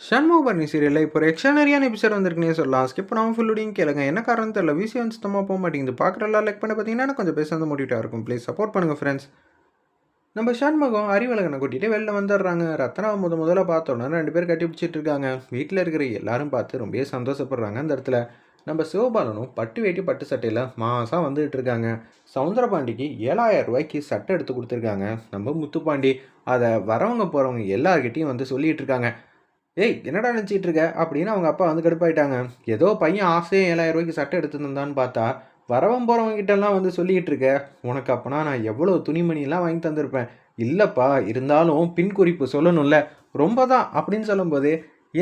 ஷண்முகபரணி சீரியலில் இப்போ ஒரு எக்ஸ்ட்ரானரியான எபிசோட் வந்திருக்குன்னே சொல்லலாம். ஸ்கிப் பண்ணாமல் ஃபுல்லுடையும் கேளுங்க. என்ன காரணம் தெரியல, விஷயம் சுத்தமாக போக மாட்டேங்குது. பார்க்குறலாம் லைக் பண்ண பார்த்தீங்கன்னா கொஞ்சம் பேச வந்து மோட்டிவேட்டாக இருக்கும். ப்ளீஸ் சப்போர்ட் பண்ணுங்கள் ஃப்ரெண்ட்ஸ். நம்ம ஷண்முகம் அறிவழகனை கூட்டிகிட்டு வெளில வந்துடுறாங்க. ரத்னாவை முதல்ல பார்த்தோன்னா 2 பேர் கட்டி பிடிச்சிட்டு இருக்காங்க. வீட்டில் இருக்கிற எல்லாரும் பார்த்து ரொம்பவே சந்தோஷப்படுறாங்க. அந்த இடத்துல நம்ம சிவபாலனும் பட்டு வேட்டி பட்டு சட்டையில் மாதம் வந்துகிட்டு இருக்காங்க. சவுந்தரபாண்டிக்கு 7,000 ரூபாய்க்கு சட்டை எடுத்து கொடுத்துருக்காங்க. நம்ம முத்துப்பாண்டி அதை வரவங்க போகிறவங்க எல்லார்கிட்டையும் வந்து சொல்லிகிட்டு இருக்காங்க. ஏய் என்னடா நினச்சிட்டு இருக்க அப்படின்னு அவங்க அப்பா வந்து கடுப்பாயிட்டாங்க. ஏதோ பையன் ஆசையாக 7,000 ரூபாய்க்கு சட்டை எடுத்துருந்தான்னு பார்த்தா வரவன் போகிறவங்க கிட்டலாம் வந்து சொல்லிகிட்டு இருக்க. உனக்கு அப்போனா நான் எவ்வளோ துணிமணிலாம் வாங்கி தந்திருப்பேன். இல்லைப்பா, இருந்தாலும் பின் குறிப்பு சொல்லணும்ல, ரொம்ப தான் அப்படின்னு சொல்லும்போது,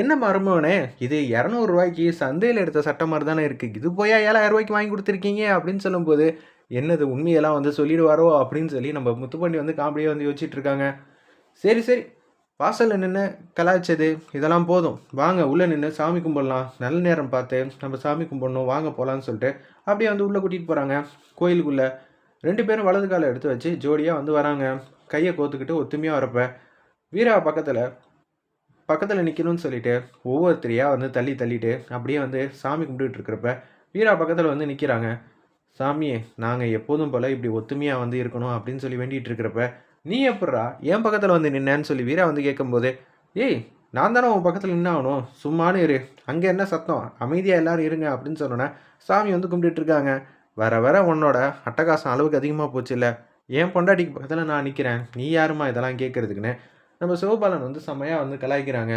என்ன மருமவனே இது 200 ரூபாய்க்கு சந்தையில் எடுத்த சட்டை மாதிரி தானே இருக்குது, இது போயா 7,000 ரூபாய்க்கு வாங்கி கொடுத்துருக்கீங்க அப்படின்னு சொல்லும்போது, என்னது உண்மையெல்லாம் வந்து சொல்லிடுவாரோ அப்படின்னு சொல்லி நம்ம முத்துப்பாண்டி வந்து காமெடியாக வந்து யோசிச்சுட்டு இருக்காங்க. சரி சரி, வாசலில் நின்று கலாய்ச்சது இதெல்லாம் போதும், வாங்க உள்ளே நின்று சாமி கும்பிடலாம், நல்ல நேரம் பார்த்து நம்ம சாமி கும்பிடணும், வாங்க போகலான்னு சொல்லிட்டு அப்படியே வந்து உள்ளே கூட்டிகிட்டு போகிறாங்க கோயிலுக்குள்ளே. 2 பேரும் வலது காலை எடுத்து வச்சு ஜோடியாக வந்து வராங்க. கையை கோத்துக்கிட்டு ஒத்துமையாக வரப்ப வீரா பக்கத்தில் நிற்கணும்னு சொல்லிட்டு ஒவ்வொருத்தரையாக வந்து தள்ளிட்டு அப்படியே வந்து சாமி கும்பிட்டுட்டு இருக்கிறப்ப வீரா பக்கத்தில் வந்து நிற்கிறாங்க. சாமியே, நாங்கள் எப்போதும் போல் இப்படி ஒத்துமையாக வந்து இருக்கணும் அப்படின்னு சொல்லி வேண்டிகிட்டு இருக்கிறப்ப, நீ எப்பட்றா என் பக்கத்தில் வந்து நின்னேன்னு சொல்லி வீரா வந்து கேட்கும்போது, ஏய் நான் தானே உன் பக்கத்தில் நின்னாகணும், சும்மானு இரு, அங்கே என்ன சத்தம், அமைதியாக எல்லோரும் இருங்க அப்படின்னு சொன்னோன்னே சாமி வந்து கும்பிட்டுட்டு இருக்காங்க. வர உன்னோட அட்டகாசம் அளவுக்கு அதிகமாக போச்சு இல்லை, என் பொண்டாட்டிக்கு பக்கத்தில் நான் நிற்கிறேன், நீ யாருமா இதெல்லாம் கேட்குறதுக்குன்னு நம்ம சிவபாலன் வந்து செம்மையாக வந்து கலாய்க்கிறாங்க.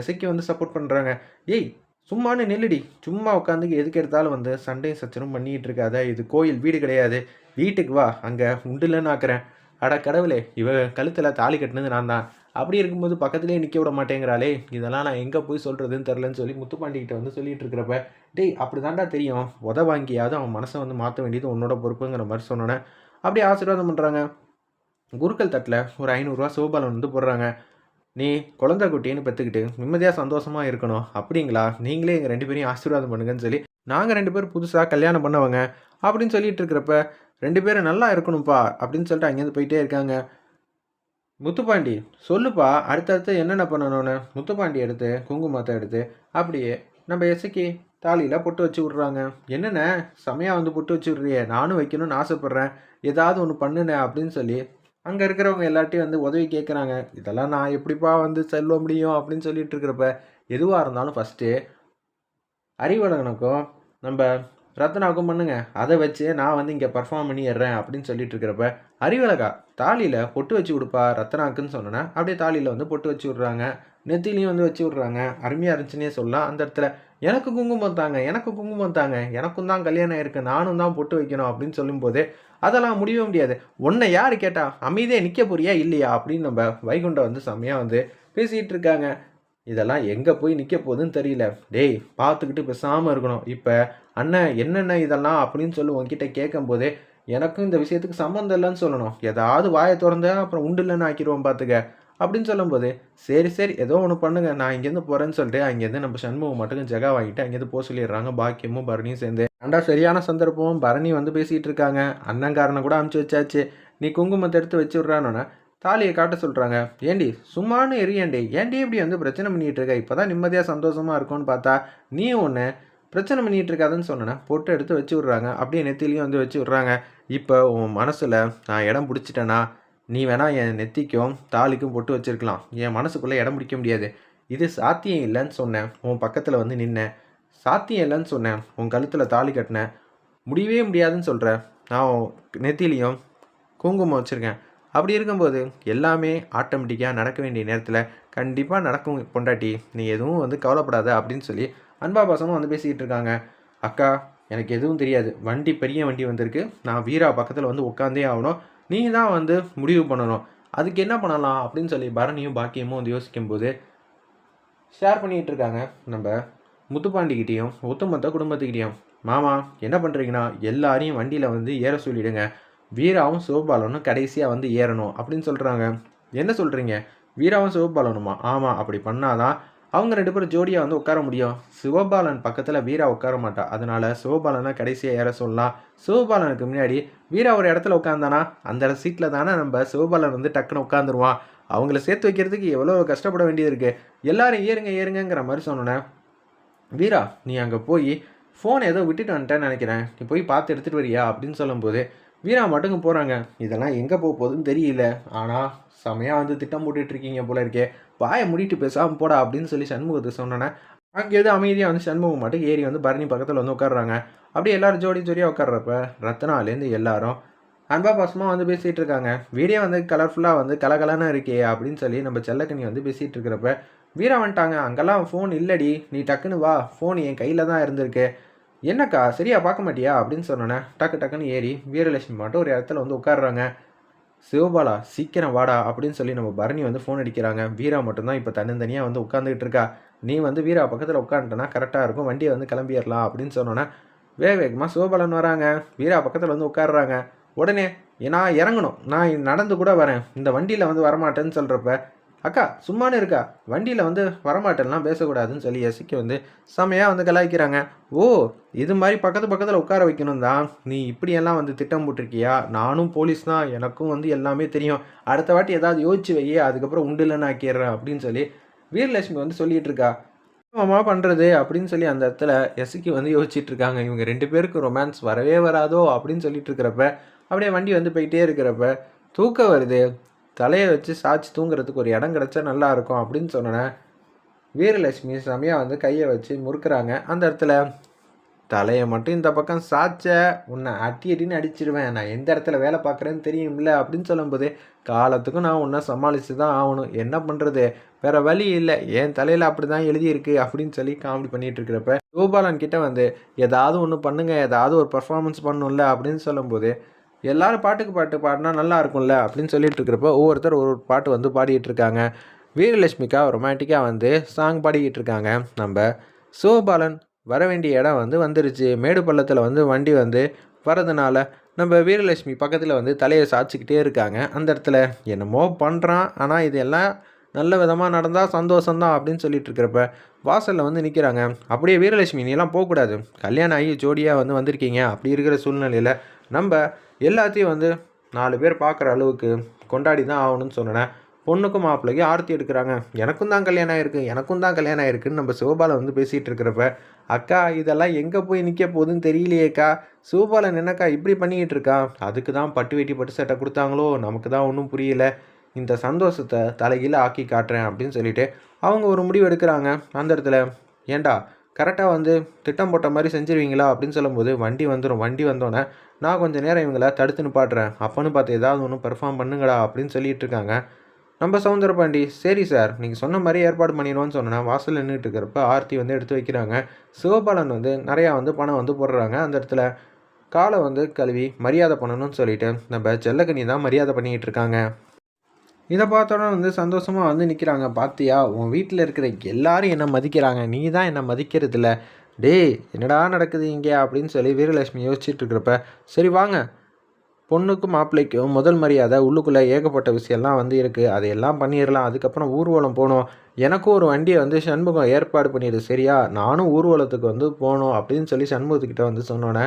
எசைக்கு வந்து சப்போர்ட் பண்ணுறாங்க. ஏய் சும்மானு நெல்லுடி, சும்மா உட்காந்து எதுக்கு எடுத்தாலும் வந்து சண்டையும் சச்சரும் பண்ணிகிட்டு இருக்காத, இது கோயில் வீடு கிடையாது, வீட்டுக்கு வா, அங்கே உண்டுலன்னு ஆக்குறேன். அட கடவுளே, இவ கழுத்தில் தாலி கட்டினது நான் தான், அப்படி இருக்கும்போது பக்கத்துலேயே நிற்க விட மாட்டேங்கிறாளே, இதெல்லாம் நான் எங்கே போய் சொல்கிறதுன்னு தெரிலன்னு சொல்லி முத்துப்பாண்டிகிட்ட வந்து சொல்லிட்டு இருக்கிறப்ப, டேய் அப்படி தாண்டா தெரியும், வாங்கியாவது அவன் மனசை வந்து மாற்ற வேண்டியது உன்னோட பொறுப்புங்கிற மாதிரி சொன்னோன்னே அப்படியே ஆசீர்வாதம் பண்ணுறாங்க. குருக்கள் தட்டில் ஒரு 500 ரூபா சிவபாலன் வந்து போடுறாங்க. நீ குழந்தை குட்டின்னு பெற்றுக்கிட்டு நிம்மதியாக சந்தோஷமாக இருக்கணும் அப்படிங்களா, நீங்களே எங்கள் 2 பேரையும் ஆசீர்வாதம் பண்ணுங்கன்னு சொல்லி, நாங்கள் 2 பேரும் புதுசாக கல்யாணம் பண்ணவங்க அப்படின்னு சொல்லிட்டு இருக்கிறப்ப, 2 பேரும் நல்லா இருக்கணும்ப்பா அப்படின்னு சொல்லிட்டு அங்கேருந்து போயிட்டே இருக்காங்க. முத்துப்பாண்டி சொல்லுப்பா, அடுத்தடுத்து என்னென்ன பண்ணணும்னு முத்துப்பாண்டி எடுத்து குங்குமத்தை எடுத்து அப்படியே நம்ம எசைக்கு தாலியில் பொட்டு வச்சு விட்றாங்க. என்னென்ன செமையாக வந்து பொட்டு வச்சு விட்றியே, நானும் வைக்கணும்னு ஆசைப்பட்றேன், ஏதாவது ஒன்று பண்ணுனே அப்படின்னு சொல்லி அங்கே இருக்கிறவங்க எல்லார்ட்டையும் வந்து உதவி கேட்குறாங்க. இதெல்லாம் நான் எப்படிப்பா வந்து செல்ல முடியும் அப்படின்னு சொல்லிட்டு இருக்கிறப்ப, எதுவாக இருந்தாலும் ஃபஸ்ட்டு அறிவழகனுக்கும் நம்ம ரத்னாவுக்கும் பண்ணுங்க, அதை வச்சு நான் வந்து இங்கே பர்ஃபார்ம் பண்ணிடுறேன் அப்படின்னு சொல்லிட்டு இருக்கிறப்ப, அறிவழகா தாலியில் பொட்டு வச்சு கொடுப்பா ரத்னாக்குன்னு சொன்னேன்னா அப்படியே தாலியில் வந்து பொட்டு வச்சு விட்றாங்க. நெத்திலையும் வந்து வச்சு விட்றாங்க. அருமையாக இருந்துச்சுன்னே சொல்லலாம். அந்த இடத்துல எனக்கு குங்குமம் தாங்க, எனக்கு குங்குமம் தாங்க, எனக்கும் தான் கல்யாணம் ஆயிருக்கு, நானும் தான் பொட்டு வைக்கணும் அப்படின்னு சொல்லும்போது, அதெல்லாம் முடியவே முடியாது, உன்னை யார் கேட்டா, அமைதியாக நிற்க போறியா இல்லையா அப்படின்னு நம்ம வைகுண்டம் வந்து செம்மையாக வந்து பேசிகிட்டு இருக்காங்க. இதெல்லாம் எங்கே போய் நிற்க போகுதுன்னு தெரியல, டேய் பார்த்துக்கிட்டு பேசாமல் இருக்கணும். இப்போ அண்ணன் என்னென்ன இதெல்லாம் அப்படின்னு சொல்லி உங்ககிட்ட கேட்கும்போதே எனக்கும் இந்த விஷயத்துக்கு சம்மந்தம் இல்லைன்னு சொல்லணும், ஏதாவது வாயை திறந்த அப்புறம் உண்டு இல்லைன்னு ஆக்கிடுவோம் பார்த்துக்க அப்படின்னு சொல்லும்போது, சரி சரி ஏதோ ஒன்று பண்ணுங்க, நான் இங்கேருந்து போகிறேன்னு சொல்லிட்டு அங்கேருந்து நம்ம சண்முகம் மட்டும் ஜெகா வாங்கிட்டு அங்கேருந்து போக சொல்லிடுறாங்க. பாக்கியமும் பரணியும் சேர்ந்து ஆண்டா சரியான சந்தர்ப்பம், பரணி வந்து பேசிகிட்டு இருக்காங்க. அண்ணங்காரனை கூட அமுச்சு வச்சாச்சு, நீ குங்குமத்தை எடுத்து வச்சு விட்றானோன்னா தாலியை காட்ட சொல்கிறாங்க. ஏண்டி சும்மானு எரியேண்டி, ஏண்டி இப்படி வந்து பிரச்சனை பண்ணிகிட்டு இருக்க, இப்போ தான் நிம்மதியாக சந்தோஷமாக இருக்கும்னு பார்த்தா நீ ஒன்று பிரச்சனை பண்ணிகிட்டு இருக்காதுன்னு சொன்னேன்னா பொட்டு எடுத்து வச்சு விட்றாங்க. அப்படியே நெத்திலையும் வந்து வச்சு விட்றாங்க. இப்போ உன் மனசில் நான் இடம் பிடிச்சிட்டேன்னா நீ வேணால் என் நெத்திக்கும் தாலிக்கும் பொட்டு வச்சுருக்கலாம், என் மனசுக்குள்ளே இடம் பிடிக்க முடியாது, இது சாத்தியம் இல்லைன்னு சொன்னேன், உன் பக்கத்தில் வந்து நின்னேன், சாத்தியம் இல்லைன்னு சொன்னேன், உன் கழுத்தில் தாலி கட்டினேன், முடியவே முடியாதுன்னு சொல்கிறேன், நான் நெத்திலையும் குங்குமம் வச்சுருக்கேன், அப்படி இருக்கும்போது எல்லாமே ஆட்டோமேட்டிக்காக நடக்க வேண்டிய நேரத்தில் கண்டிப்பாக நடக்கும் பொண்டாட்டி, நீ எதுவும் வந்து கவலைப்படாத அப்படின்னு சொல்லி அன்பா பாசமும் வந்து பேசிக்கிட்டு இருக்காங்க. அக்கா எனக்கு எதுவும் தெரியாது, வண்டி பெரிய வண்டி வந்திருக்கு, நான் வீரா பக்கத்தில் வந்து உட்காந்தே ஆகணும், நீ தான் வந்து முடிவு பண்ணணும், அதுக்கு என்ன பண்ணலாம் அப்படின்னு சொல்லி பரணியும் பாக்கியமும் வந்து யோசிக்கும்போது ஷேர் பண்ணிகிட்டு இருக்காங்க. நம்ம முத்துப்பாண்டிக்கிட்டேயும் ஒத்துமொத்த குடும்பத்துக்கிட்டேயும், மாமா என்ன பண்ணுறீங்கன்னா எல்லாரையும் வண்டியில் வந்து ஏற சொல்லிவிடுங்க, வீராவும் சிவபாலனும் கடைசியாக வந்து ஏறணும் அப்படின்னு சொல்கிறாங்க. என்ன சொல்கிறீங்க, வீராவும் சிவபாலனுமா? ஆமாம், அப்படி பண்ணாதான் அவங்க 2 பேரும் ஜோடியாக வந்து உட்கார முடியும். சிவபாலன் பக்கத்தில் வீரா உட்கார மாட்டா, அதனால் சிவபாலனை கடைசியாக ஏற சொல்லலாம். சிவபாலனுக்கு முன்னாடி வீரா ஒரு இடத்துல உட்காந்தானா அந்த சீட்டில் தானே நம்ம சிவபாலன் வந்து டக்குன்னு உட்காந்துருவான், அவங்கள சேர்த்து வைக்கிறதுக்கு எவ்வளோ கஷ்டப்பட வேண்டியது இருக்குது. எல்லாரும் ஏறுங்க ஏறுங்கிற மாதிரி சொன்னோன்னே, வீரா நீ அங்கே போய் ஃபோன் ஏதோ விட்டுட்டு வந்துட்டேன்னு நினைக்கிறேன், நீ போய் பார்த்து எடுத்துகிட்டு வரியா அப்படின்னு சொல்லும்போது வீரா மட்டுங்க போகிறாங்க. இதெல்லாம் எங்கே போக போகுதுன்னு தெரியல, ஆனால் செமையாக வந்து திட்டம் போட்டுட்ருக்கீங்க போல இருக்கே, வாயை மூடிட்டு பேசாமல் போடா அப்படின்னு சொல்லி சண்முகத்தை சொன்னோன்னே அங்கேருந்து அமைதியாக வந்து சண்முகம் மட்டும் ஏறி வந்து பரணி பக்கத்தில் வந்து உட்காடுறாங்க. அப்படியே எல்லோரும் ஜோடி ஜோடியாக உட்காடுறப்ப ரத்னாலேருந்து எல்லாரும் அன்பா பாசமாக வந்து பேசிகிட்டு இருக்காங்க. வீடியோ வந்து கலர்ஃபுல்லாக வந்து கலகலன்னு இருக்கே அப்படின்னு சொல்லி நம்ம செல்லக்கனி வந்து பேசிகிட்டு இருக்கிறப்ப வீரா வந்துட்டாங்க. அங்கெல்லாம் ஃபோன் இல்லடி, நீ டக்குன்னு வா, ஃபோன் என் கையில் தான் இருந்திருக்கு, என்னக்கா சரியா பார்க்க மாட்டியா அப்படின்னு சொன்னோன்னே டக்குன்னு ஏறி வீரலட்சுமி மட்டும் ஒரு இடத்துல வந்து உட்காடுறாங்க. சிவபாலா சீக்கிரம் வாடா அப்படின்னு சொல்லி நம்ம பரணி வந்து ஃபோன் அடிக்கிறாங்க. வீரா மட்டும்தான் இப்போ தனித்தனியாக வந்து உட்காந்துக்கிட்டு இருக்கா. நீ வந்து வீரா பக்கத்தில் உட்காந்துட்டனா கரெக்டாக இருக்கும், வண்டியை வந்து கிளம்பிடலாம் அப்படின்னு சொன்னோன்னே வேகமாக சிவபாலன் வராங்க. வீரா பக்கத்தில் வந்து உட்காடுறாங்க. உடனே நான் இறங்கணும், நான் நடந்து கூட வரேன், இந்த வண்டியில் வந்து வரமாட்டேன்னு சொல்கிறப்ப அக்கா சும்மானு இருக்கா, வண்டியில் வந்து வரமாட்டேன்லாம் பேசக்கூடாதுன்னு சொல்லி எசிக்கு வந்து செமையாக வந்து கலாய்க்கிறாங்க. ஓ இது மாதிரி பக்கத்தில் உட்கார வைக்கணும் தான் நீ இப்படியெல்லாம் வந்து திட்டம் போட்டிருக்கியா, நானும் போலீஸ் தான், எனக்கும் வந்து எல்லாமே தெரியும், அடுத்த வாட்டி ஏதாவது யோசிச்சு வையே, அதுக்கப்புறம் உண்டுலன்னு ஆக்கிடுறேன் அப்படின்னு சொல்லி வீரலட்சுமி வந்து சொல்லிகிட்டு இருக்கா. மாமா பண்ணுறது அப்படின்னு சொல்லி அந்த இடத்துல எசிக்கு வந்து யோசிச்சுட்டு இருக்காங்க. இவங்க 2 பேருக்கு ரொமான்ஸ் வரவே வராதோ அப்படின்னு சொல்லிட்டு இருக்கிறப்ப அப்படியே வண்டி வந்து போயிட்டே இருக்கிறப்ப தூக்கம் வருது, தலையை வச்சு சாய்ச்சி தூங்குறதுக்கு ஒரு இடம் கிடச்சா நல்லாயிருக்கும் அப்படின்னு சொன்னேன். வீரலட்சுமி செமையாக வந்து கையை வச்சு முறுக்குறாங்க. அந்த இடத்துல தலையை மட்டும் இந்த பக்கம் சாய்ச்ச உன்னை அடின்னு அடிச்சிடுவேன், நான் எந்த இடத்துல வேலை பார்க்குறேன்னு தெரியும்ல அப்படின்னு சொல்லும்போது காலத்துக்கும் நான் உன்னை சமாளித்து தான் ஆகணும், என்ன பண்ணுறது, வேறு வழி இல்லை, என் தலையில் அப்படி தான் எழுதியிருக்கு அப்படின்னு சொல்லி காமெடி பண்ணிகிட்டு இருக்கிறப்ப கோபாலன் கிட்டே வந்து ஏதாவது ஒன்று பண்ணுங்க, ஏதாவது ஒரு பர்ஃபார்மன்ஸ் பண்ணணும்ல அப்படின்னு சொல்லும்போது எல்லாரும் பாட்டு பாடினா நல்லா இருக்கும்ல அப்படின்னு சொல்லிட்டு இருக்கிறப்ப ஒவ்வொருத்தர் ஒரு பாட்டு வந்து பாடிட்டு இருக்காங்க. வீரலட்சுமிக்கா ரொமான்டிக்காக வந்து சாங் பாடிக்கிட்டு இருக்காங்க. நம்ம சிவபாலன் வர வேண்டிய இடம் வந்து வந்துருச்சு. மேடு பள்ளத்தில் வந்து வண்டி வந்து வரதுனால நம்ம வீரலட்சுமி பக்கத்தில் வந்து தலையை சாய்ச்சிக்கிட்டே இருக்காங்க. அந்த இடத்துல என்னமோ பண்ணுறான், ஆனால் இது எல்லாம் நல்ல விதமாக நடந்தால் சந்தோஷம்தான் அப்படின்னு சொல்லிட்டு இருக்கிறப்ப வாசலில் வந்து நிற்கிறாங்க. அப்படியே வீரலட்சுமி நீலாம் போகக்கூடாது, கல்யாணம் ஆகி ஜோடியாக வந்து வந்திருக்கீங்க, அப்படி இருக்கிற சூழ்நிலையில் நம்ம எல்லாத்தையும் வந்து 4 பேர் பார்க்குற அளவுக்கு கொண்டாடி தான் ஆகணும்னு சொன்னேன். பொண்ணுக்கும் மாப்பிள்ளைக்கும் ஆர்த்தி எடுக்கிறாங்க. எனக்கும் தான் கல்யாணம் ஆயிருக்குன்னு நம்ம சிவபாலன் வந்து பேசிகிட்டு இருக்கிறப்ப அக்கா இதெல்லாம் எங்கே போய் நிற்க போகுதுன்னு தெரியலையேக்கா, சிவபாலன் என்னக்கா இப்படி பண்ணிக்கிட்டு இருக்கா, அதுக்கு தான் பட்டு வேட்டி பட்டு சட்டை கொடுத்தாங்களோ, நமக்கு தான் ஒன்றும் புரியல, இந்த சந்தோஷத்தை தலைகீழ ஆக்கி காட்டுறேன் அப்படின்னு சொல்லிட்டு அவங்க ஒரு முடிவு எடுக்கிறாங்க. அந்த இடத்துல ஏண்டா கரெக்டாக வந்து திட்டம் போட்ட மாதிரி செஞ்சுருவீங்களா அப்படின்னு சொல்லும்போது வண்டி வந்துடும், வண்டி வந்தோடனே நான் கொஞ்சம் நேரம் இவங்களை தடுத்து நிப்பாட்டுறேன், அப்போன்னு பார்த்து ஏதாவது ஒன்று பெர்ஃபார்ம் பண்ணுங்கடா அப்படின்னு சொல்லிட்டு இருக்காங்க. நம்ம சவுந்தரபாண்டி சரி சார் நீங்கள் சொன்ன மாதிரி ஏற்பாடு பண்ணிடுவோன்னு சொன்னேன். வாசல் நின்றுட்டு இருக்கிறப்ப ஆர்த்தி வந்து எடுத்து வைக்கிறாங்க. சிவபாலன் வந்து நிறையா வந்து பணம் வந்து போடுறாங்க. அந்த இடத்துல காலை வந்து கழுவி மரியாதை பண்ணணும்னு சொல்லிட்டு நம்ம செல்லக்கனி தான் மரியாதை பண்ணிக்கிட்டு இருக்காங்க. இதை பார்த்தோன்னா வந்து சந்தோஷமாக வந்து நிற்கிறாங்க. பார்த்தியா உன் வீட்டில் இருக்கிற எல்லாரும் என்னை மதிக்கிறாங்க, நீ தான் என்னை மதிக்கிறதில்ல, டேய் என்னடா நடக்குது இங்கே அப்படின்னு சொல்லி வீரலட்சுமி யோசிச்சுட்டு இருக்கிறப்ப சரி வாங்க, பொண்ணுக்கும் மாப்பிள்ளைக்கும் முதல் மரியாதை உள்ளுக்குள்ளே ஏகப்பட்ட விஷயம்லாம் வந்து இருக்குது, அதையெல்லாம் பண்ணிடலாம், அதுக்கப்புறம் ஊர்வலம் போகணும், எனக்கும் ஒரு வண்டியை வந்து சண்முகம் ஏற்பாடு பண்ணிடு சரியா, நானும் ஊர்வலத்துக்கு வந்து போகணும் அப்படின்னு சொல்லி சண்முகத்துக்கிட்ட வந்து சொன்னோன்னே